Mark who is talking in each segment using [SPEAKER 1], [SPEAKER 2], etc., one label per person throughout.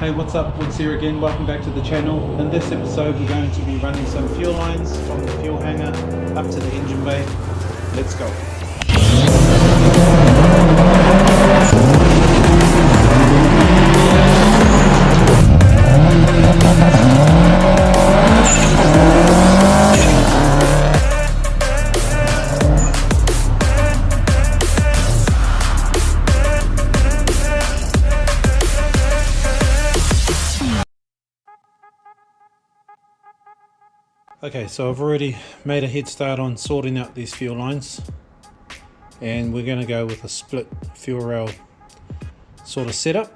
[SPEAKER 1] Hey, what's up? Woods here again. Welcome back to the channel. In this episode we're going to be running some fuel lines from the fuel hanger up to the engine bay. Let's go. Okay, so I've already made a head start on sorting out these fuel lines, and we're going to go with a split fuel rail sort of setup.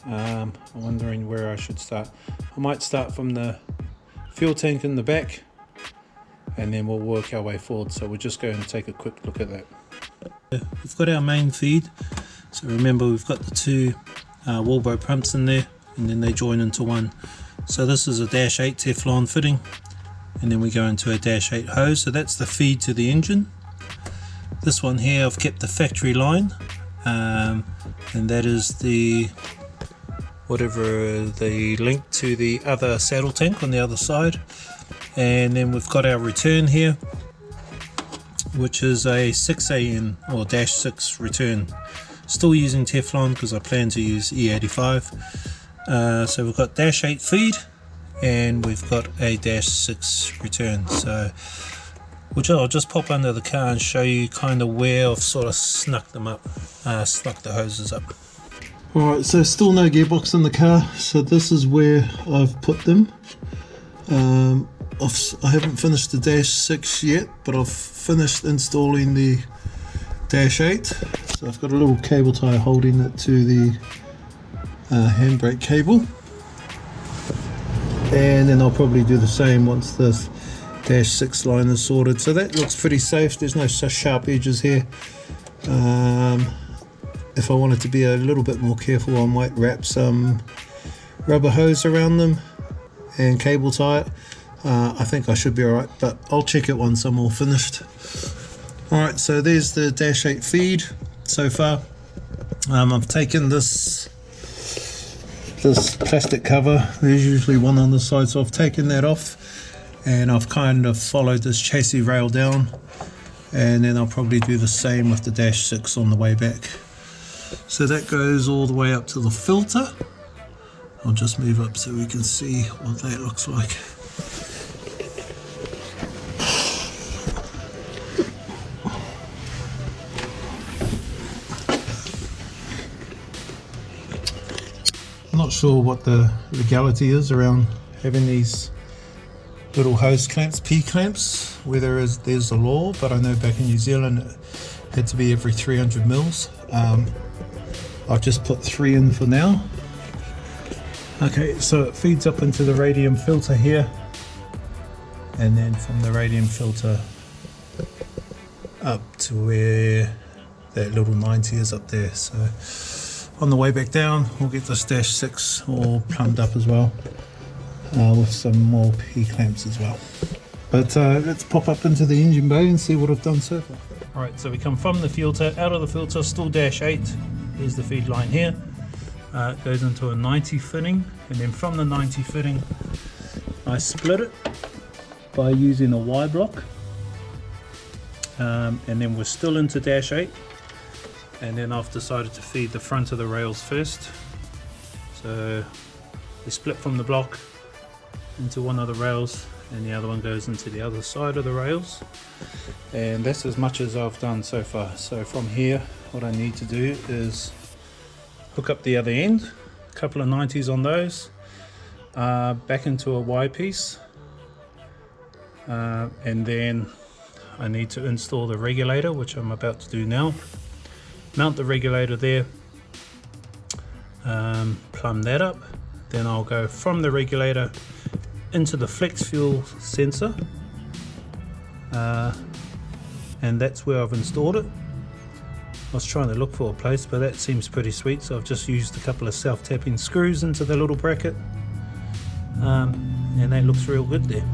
[SPEAKER 1] I'm wondering where I should start. I might start from the fuel tank in the back and then we'll work our way forward. So we're just going to take a quick look at that. We've got our main feed, so remember we've got the two wheelbarrow pumps in there and then they join into one. So this is a -8 Teflon fitting, and then we go into a -8 hose, so that's the feed to the engine. This one here I've kept the factory line, and that is the the link to the other saddle tank on the other side. And then we've got our return here, which is a 6AN or -6 return, still using Teflon because I plan to use E85. So we've got -8 feed and we've got a -6 return, so which I'll just pop under the car and show you kind of where I've sort of snuck them up, snuck the hoses up. Alright, so still no gearbox in the car, so this is where I've put them. I haven't finished the -6 yet, but I've finished installing the -8. So I've got a little cable tie holding it to the handbrake cable. And then I'll probably do the same once this -6 line is sorted. So that looks pretty safe, there's no sharp edges here. If I wanted to be a little bit more careful, I might wrap some rubber hose around them and cable tie it. I think I should be alright, but I'll check it once I'm all finished. Alright, so there's the -8 feed so far. I've taken this plastic cover, there's usually one on the side, so I've taken that off and I've kind of followed this chassis rail down, and then I'll probably do the same with the -6 on the way back. So that goes all the way up to the filter. I'll just move up so we can see what that looks like. I'm not sure what the legality is around having these little hose clamps, P-clamps, whether there's a law, but I know back in New Zealand it had to be every 300 mils. I've just put 3 in for now. Okay, so it feeds up into the Radium filter here, and then from the Radium filter up to where that little 90 is up there. So on the way back down we'll get this -6 all plumbed up as well, with some more P-clamps as well. But let's pop up into the engine bay and see what I've done so far. Alright, so we come from the filter, out of the filter, still -8. Here's the feed line here. It goes into a 90 fitting, and then from the 90 fitting I split it by using a Y block, and then we're still into -8, and then I've decided to feed the front of the rails first. So we split from the block into one of the rails, and the other one goes into the other side of the rails, and that's as much as I've done so far. So from here what I need to do is hook up the other end, a couple of 90s on those, back into a Y piece, and then I need to install the regulator, which I'm about to do now. Mount the regulator there, plumb that up, then I'll go from the regulator into the flex fuel sensor, and that's where I've installed it. I was trying to look for a place, but that seems pretty sweet, so I've just used a couple of self-tapping screws into the little bracket, and that looks real good there.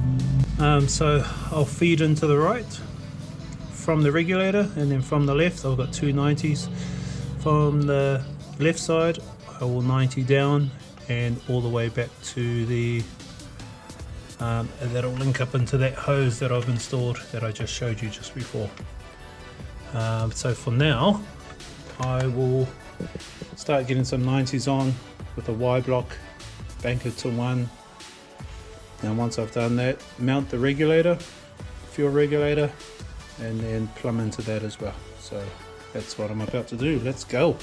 [SPEAKER 1] So I'll feed into the right from the regulator, and then from the left I've got two 90s. From the left side I will 90 down and all the way back to the that'll link up into that hose that I've installed that I just showed you just before. So for now I will start getting some 90s on with a Y block, bank it to 1. Now once I've done that, mount the regulator, fuel regulator, and then plumb into that as well. So that's what I'm about to do. Let's go.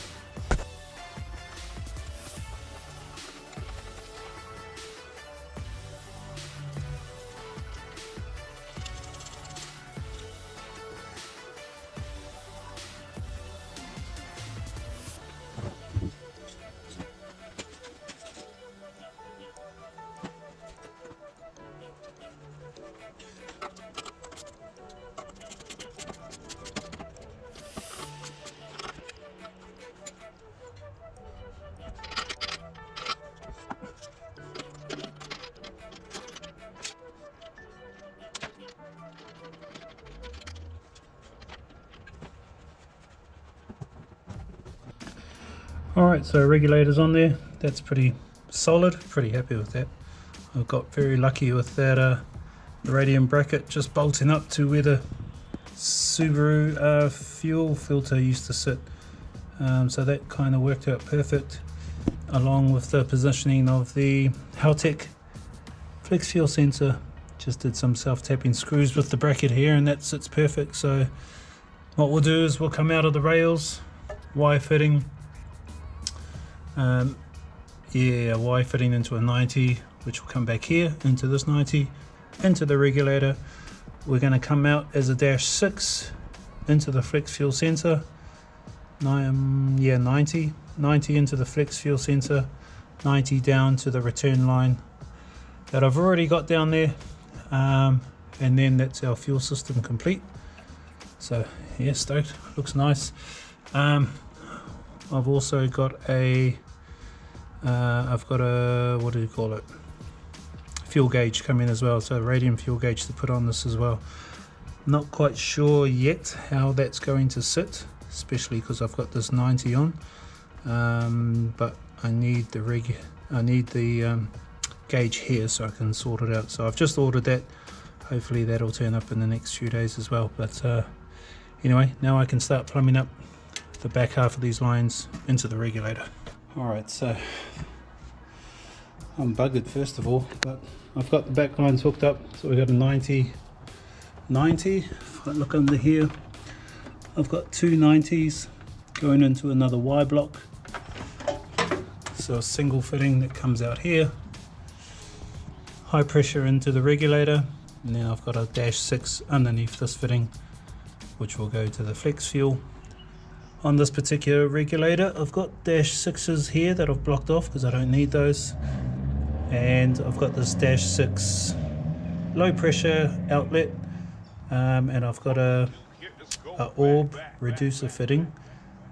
[SPEAKER 1] Alright, so regulator's on there. That's pretty solid, pretty happy with that. I've got very lucky with that Radium bracket just bolting up to where the Subaru fuel filter used to sit. So that kind of worked out perfect, along with the positioning of the Haltech flex fuel sensor. Just did some self-tapping screws with the bracket here and that sits perfect. So what we'll do is we'll come out of the rails, Y fitting, Y fitting into a 90, which will come back here into this 90, into the regulator. We're going to come out as a -6 into the flex fuel sensor. 90 into the flex fuel sensor, 90 down to the return line that I've already got down there, and then that's our fuel system complete. So yeah, stoked, looks nice. I've also got a what do you call it, fuel gauge coming as well, so Radium fuel gauge to put on this as well. Not quite sure yet how that's going to sit, especially because I've got this 90 on, but I need the gauge here so I can sort it out. So I've just ordered that. Hopefully that'll turn up in the next few days as well. But anyway, now I can start plumbing up the back half of these lines into the regulator. Alright, so I'm buggered first of all, but I've got the back lines hooked up. So we've got a 90. If I look under here, I've got two 90s going into another Y block. So a single fitting that comes out here, high pressure into the regulator, and then I've got a -6 underneath this fitting, which will go to the flex fuel. On this particular regulator, I've got -6s here that I've blocked off because I don't need those, and I've got this -6 low pressure outlet, and I've got a orb reducer fitting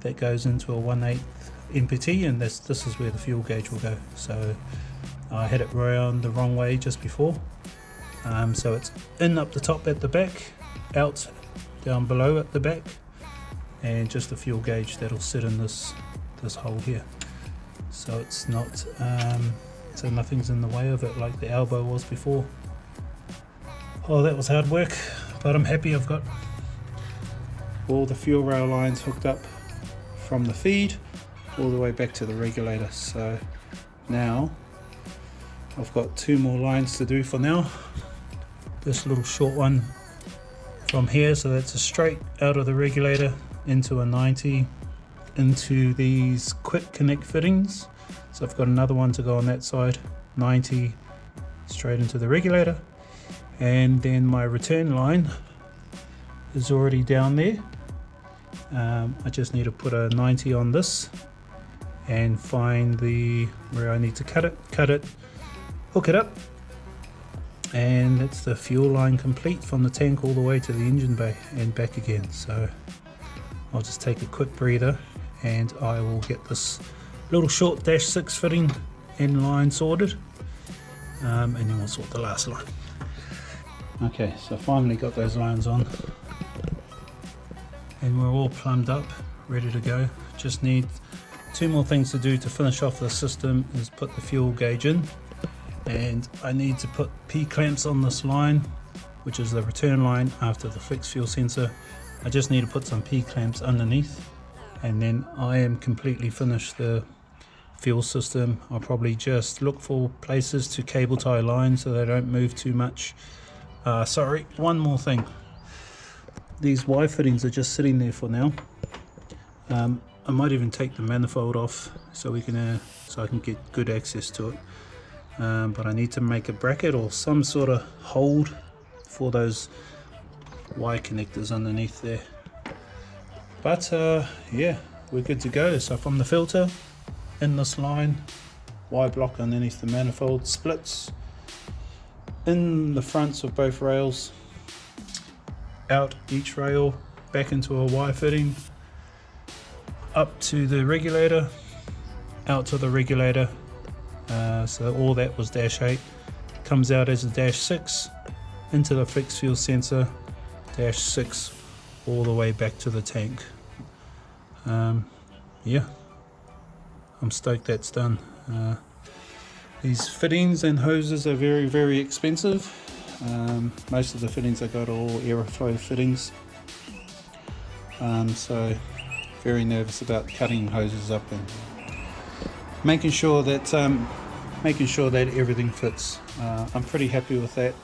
[SPEAKER 1] that goes into a 1/8 MPT, and this is where the fuel gauge will go. So I had it round the wrong way just before, so it's in up the top at the back, out down below at the back, and just a fuel gauge that'll sit in this hole here. So it's not so nothing's in the way of it like the elbow was before. Oh, that was hard work, but I'm happy I've got all the fuel rail lines hooked up from the feed all the way back to the regulator. So now I've got 2 more lines to do for now. This little short one from here, so that's a straight out of the regulator into a 90 into these quick connect fittings. So I've got another one to go on that side, 90 straight into the regulator, and then my return line is already down there. I just need to put a 90 on this and find where I need to cut it, hook it up, and that's the fuel line complete from the tank all the way to the engine bay and back again. So I'll just take a quick breather and I will get this little short -6 fitting end line sorted, and then we'll sort the last line. Okay, so finally got those lines on and we're all plumbed up, ready to go. Just need two more things to do to finish off the system is put the fuel gauge in, and I need to put P-clamps on this line, which is the return line after the fixed fuel sensor. I just need to put some P-clamps underneath, and then I am completely finished the fuel system. I'll probably just look for places to cable tie lines so they don't move too much. Sorry, one more thing. These Y fittings are just sitting there for now. I might even take the manifold off so I can get good access to it. But I need to make a bracket or some sort of hold for those Y connectors underneath there. But yeah, we're good to go. So from the filter in this line, Y block underneath the manifold, splits in the fronts of both rails, out each rail, back into a Y fitting, up to the regulator, out to the regulator. So all that was dash 8, comes out as a dash 6, into the fixed fuel sensor, dash 6, all the way back to the tank. Yeah, I'm stoked that's done. These fittings and hoses are very, very expensive. Most of the fittings I got are all aeroflow fittings. So very nervous about cutting hoses up and making sure that everything fits. I'm pretty happy with that.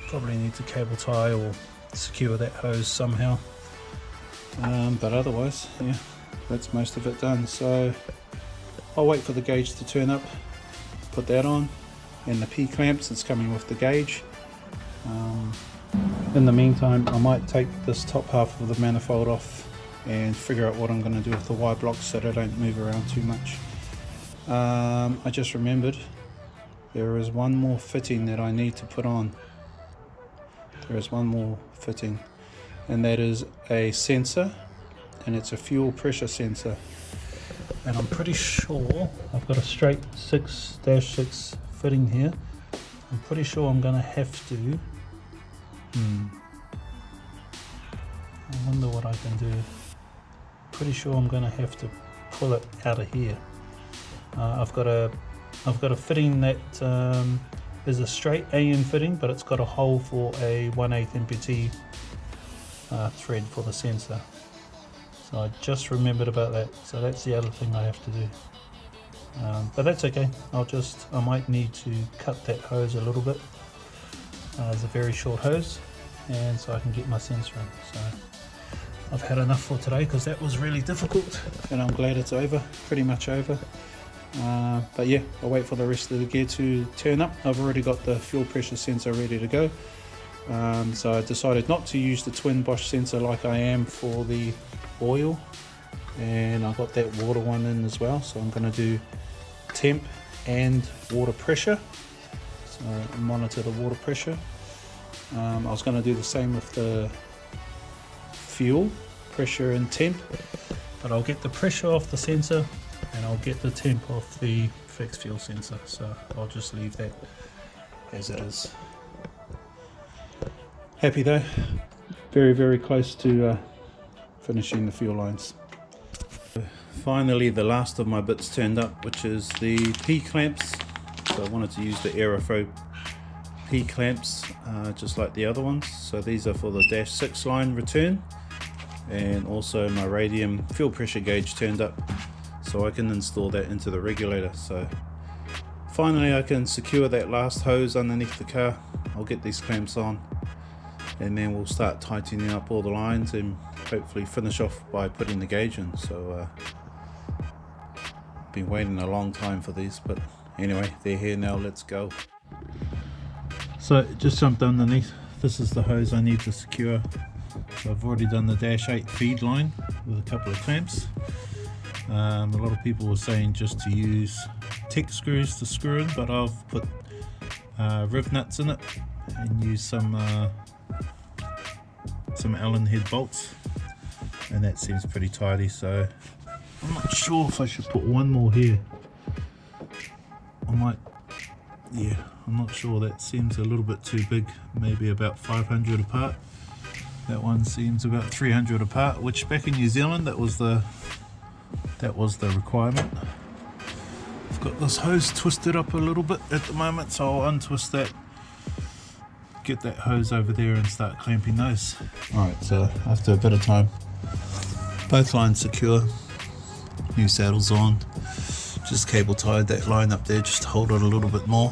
[SPEAKER 1] Probably need to cable tie or secure that hose somehow. But otherwise, yeah, that's most of it done. So I'll wait for the gauge to turn up, put that on, and the P-clamps that's coming with the gauge. In the meantime, I might take this top half of the manifold off and figure out what I'm going to do with the Y blocks so they don't move around too much. I just remembered there is one more fitting that I need to put on. There is one more fitting, and that is a sensor, and it's a fuel pressure sensor. And I'm pretty sure I've got a straight 6-6 fitting here. I'm pretty sure I'm going to have to. I wonder what I can do. Pretty sure I'm going to have to pull it out of here. I've got a fitting that is a straight AN fitting, but it's got a hole for a 1/8 MPT thread for the sensor. So I just remembered about that. So that's the other thing I have to do. But that's okay. I might need to cut that hose a little bit. It's a very short hose, and so I can get my sensor in. So I've had enough for today because that was really difficult, and I'm glad it's over, pretty much over. But yeah, I'll wait for the rest of the gear to turn up. I've already got the fuel pressure sensor ready to go. So I decided not to use the twin Bosch sensor like I am for the oil, and I got that water one in as well. So I'm going to do temp and water pressure, so monitor the water pressure. I was going to do the same with the fuel pressure and temp, but I'll get the pressure off the sensor and I'll get the temp off the fixed fuel sensor, so I'll just leave that as it is. Happy though, very, very close to finishing the fuel lines. Finally, the last of my bits turned up, which is the P-clamps. So I wanted to use the Aeroflow P-clamps just like the other ones. So these are for the dash 6 line return, and also my Radium fuel pressure gauge turned up, so I can install that into the regulator. So finally I can secure that last hose underneath the car. I'll get these clamps on, and then we'll start tightening up all the lines and hopefully finish off by putting the gauge in. So been waiting a long time for these, but anyway, they're here now. Let's go. So just jumped underneath. This is the hose I need to secure. So I've already done the dash 8 feed line with a couple of clamps. A lot of people were saying just to use tech screws to screw in, but I've put riv nuts in it and used some Allen head bolts, and that seems pretty tidy. So I'm not sure if I should put one more here. I might, yeah, I'm not sure. That seems a little bit too big, maybe about 500 apart. That one seems about 300 apart, which back in New Zealand that was the that was the requirement. I've got this hose twisted up a little bit at the moment, so I'll untwist that, get that hose over there and start clamping those. Alright, so after a bit of time, both lines secure, new saddles on, just cable tied that line up there just to hold it a little bit more.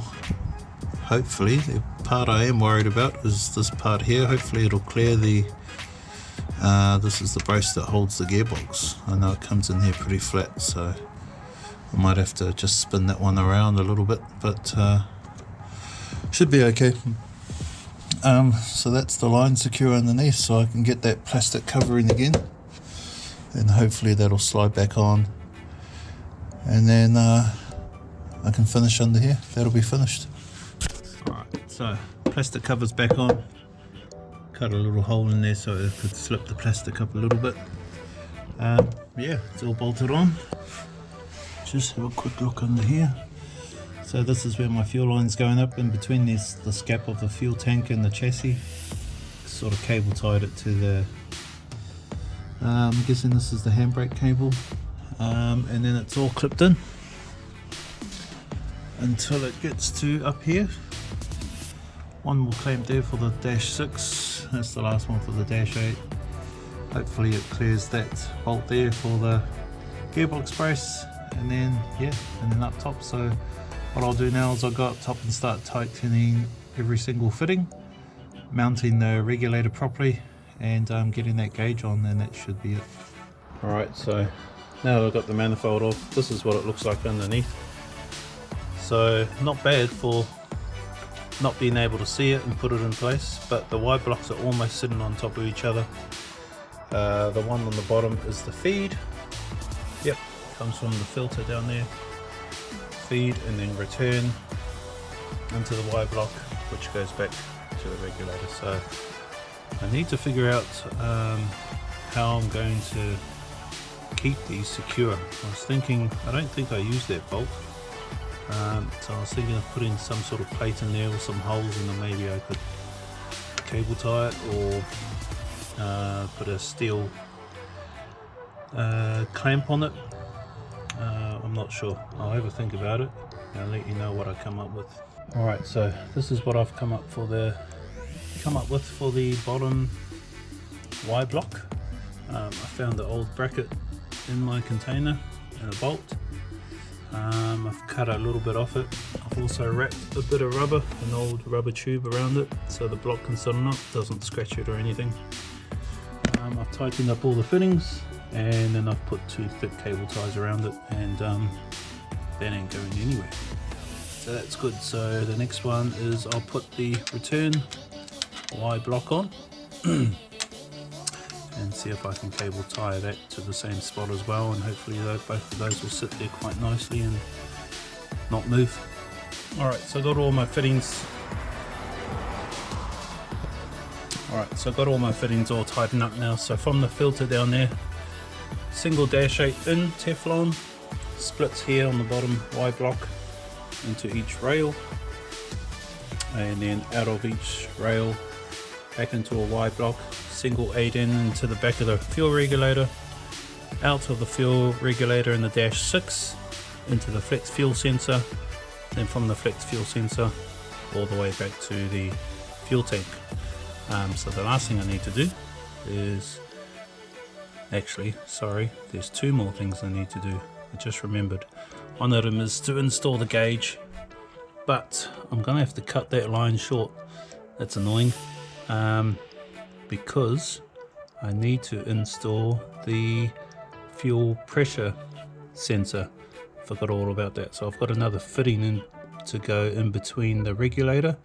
[SPEAKER 1] Hopefully, the part I am worried about is this part here. Hopefully it'll clear the, this is the brace that holds the gearbox. I know it comes in here pretty flat, so I might have to just spin that one around a little bit, but should be okay. So that's the line secure underneath, so I can get that plastic covering again, and hopefully that'll slide back on, and then I can finish under here. That'll be finished. Alright, so plastic cover's back on. Cut a little hole in there so it could slip the plastic up a little bit. Yeah, it's all bolted on. Just have a quick look under here. So this is where my fuel line's going up. In between there's this gap of the fuel tank and the chassis. Sort of cable tied it to the, I'm guessing this is the handbrake cable. And then it's all clipped in until it gets to up here. One will clamp there for the dash 6. That's the last one for the dash 8. Hopefully it clears that bolt there for the gearbox brace, and then yeah, and then up top. So what I'll do now is I'll go up top and start tightening every single fitting, mounting the regulator properly, and getting that gauge on, and that should be it. Alright, so now that I've got the manifold off, this is what it looks like underneath. So not bad for not being able to see it and put it in place, but the Y blocks are almost sitting on top of each other. The one on the bottom is the feed. Yep, comes from the filter down there. Feed and then return into the Y block, which goes back to the regulator. So I need to figure out how I'm going to keep these secure. I was thinking, I don't think I used that bolt. So I was thinking of putting some sort of plate in there with some holes, and then maybe I could cable tie it, or put a steel clamp on it. I'm not sure. I'll have a think about it and I'll let you know what I come up with. Alright, so this is what I've come up with for the bottom Y block. I found the old bracket in my container and a bolt. I've cut a little bit off it. I've also wrapped a bit of rubber, an old rubber tube around it, so the block can sit on it, doesn't scratch it or anything. I've tightened up all the fittings, and then I've put 2 thick cable ties around it, and that ain't going anywhere. So that's good. So the next one is I'll put the return Y block on and see if I can cable tie that to the same spot as well, and hopefully both of those will sit there quite nicely and not move. Alright, so I got all my fittings. Alright, so I got all my fittings all tightened up now. So from the filter down there, single dash 8 in Teflon, splits here on the bottom Y block into each rail, and then out of each rail back into a Y block, single 8 in into the back of the fuel regulator, out of the fuel regulator in the dash 6 into the flex fuel sensor, then from the flex fuel sensor all the way back to the fuel tank. So the last thing I need to do is, actually, sorry, there's 2 more things I need to do. I just remembered. One of them is to install the gauge, but I'm gonna have to cut that line short. That's annoying, because I need to install the fuel pressure sensor. Forgot all about that. So I've got another fitting in to go in between the regulator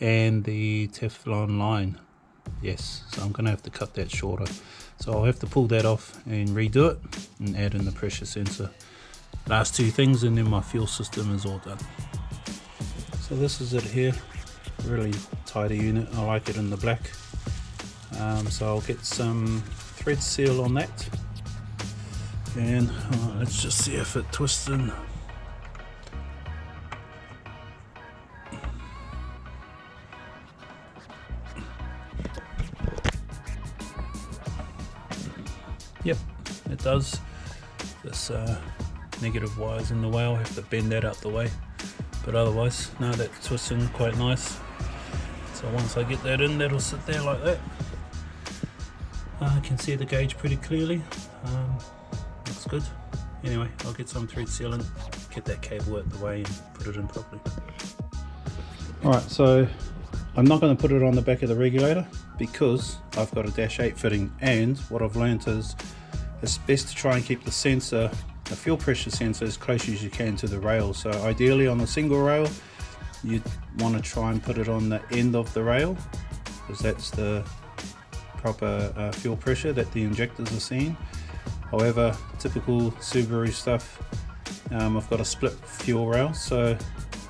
[SPEAKER 1] and the Teflon line. Yes, so I'm gonna have to cut that shorter. So I'll have to pull that off and redo it and add in the pressure sensor. Last 2 things, and then my fuel system is all done. So this is it here. Really tidy unit. I like it in the black. So I'll get some thread seal on that, and let's just see if it twists in. Yep, it does. this negative wire's in the way. I'll have to bend that out the way, but otherwise no, that twists in quite nice. So once I get that in, that'll sit there like that. I can see the gauge pretty clearly. Looks good. Anyway, I'll get some thread sealant, get that cable out the way and put it in properly. Alright, so I'm not going to put it on the back of the regulator because I've got a -8 fitting, and what I've learnt is it's best to try and keep the sensor, the fuel pressure sensor, as close as you can to the rail. So ideally on a single rail you'd want to try and put it on the end of the rail, because that's the proper fuel pressure that the injectors are seeing. However, typical Subaru stuff, I've got a split fuel rail, so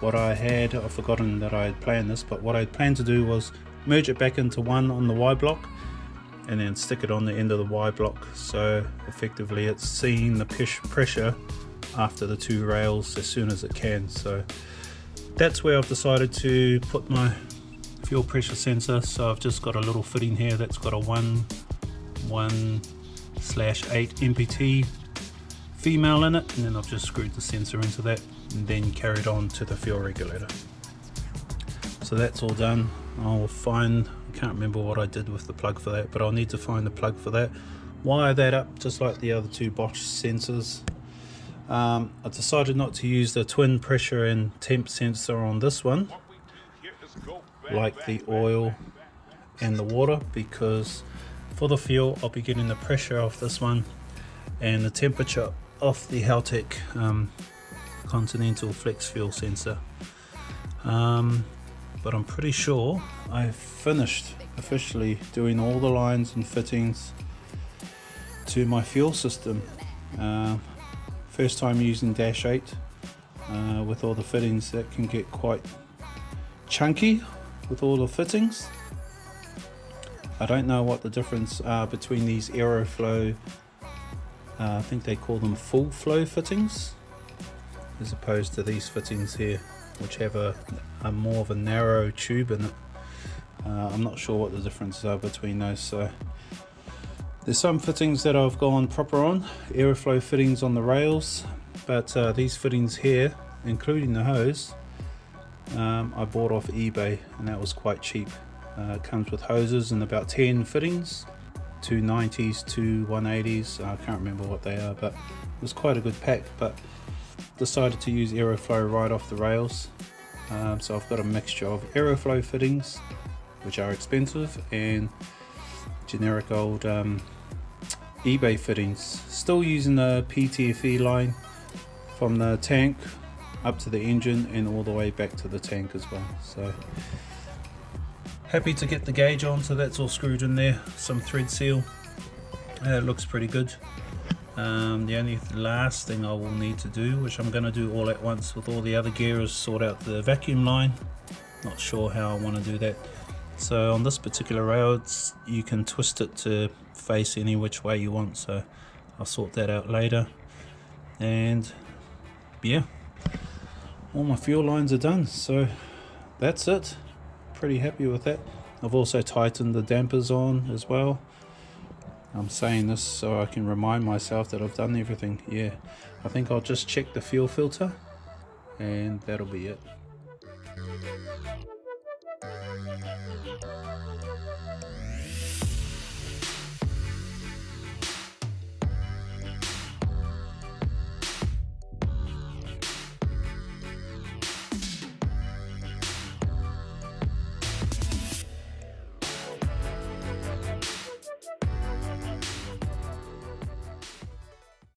[SPEAKER 1] what I had, I've forgotten that I had planned this, but what I had planned to do was merge it back into one on the Y block and then stick it on the end of the Y block, so effectively it's seeing the pressure after the two rails as soon as it can. So that's where I've decided to put my fuel pressure sensor. So I've just got a little fitting here that's got a 1/8 MPT female in it, and then I've just screwed the sensor into that and then carried on to the fuel regulator. So that's all done. I'll find, I can't remember what I did with the plug for that, but I'll need to find the plug for that, wire that up just like the other two Bosch sensors. I decided not to use the twin pressure and temp sensor on this one like the oil and the water, because for the fuel I'll be getting the pressure off this one and the temperature off the Haltech Continental Flex fuel sensor. But I'm pretty sure I've finished officially doing all the lines and fittings to my fuel system. First time using -8 with all the fittings. That can get quite chunky with all the fittings. I don't know what the difference are between these Aeroflow, I think they call them full flow fittings, as opposed to these fittings here, which have a more of a narrow tube in it. I'm not sure what the differences are between those. So there's some fittings that I've gone proper on, Aeroflow fittings on the rails, but these fittings here, including the hose, I bought off eBay, and that was quite cheap. It comes with hoses and about 10 fittings, 2 90s, 2 180s, I can't remember what they are, but it was quite a good pack. But decided to use Aeroflow right off the rails. So I've got a mixture of Aeroflow fittings, which are expensive, and generic old eBay fittings. Still using the PTFE line from the tank up to the engine and all the way back to the tank as well. So happy to get the gauge on, so that's all screwed in there. Some thread seal. It looks pretty good. The only last thing I will need to do, which I'm going to do all at once with all the other gear, is sort out the vacuum line. Not sure how I want to do that. So on this particular rail, you can twist it to face any which way you want, so I'll sort that out later. And yeah, all my fuel lines are done, so that's it. Pretty happy with that. I've also tightened the dampers on as well. I'm saying this so I can remind myself that I've done everything. Yeah, I think I'll just check the fuel filter and that'll be it.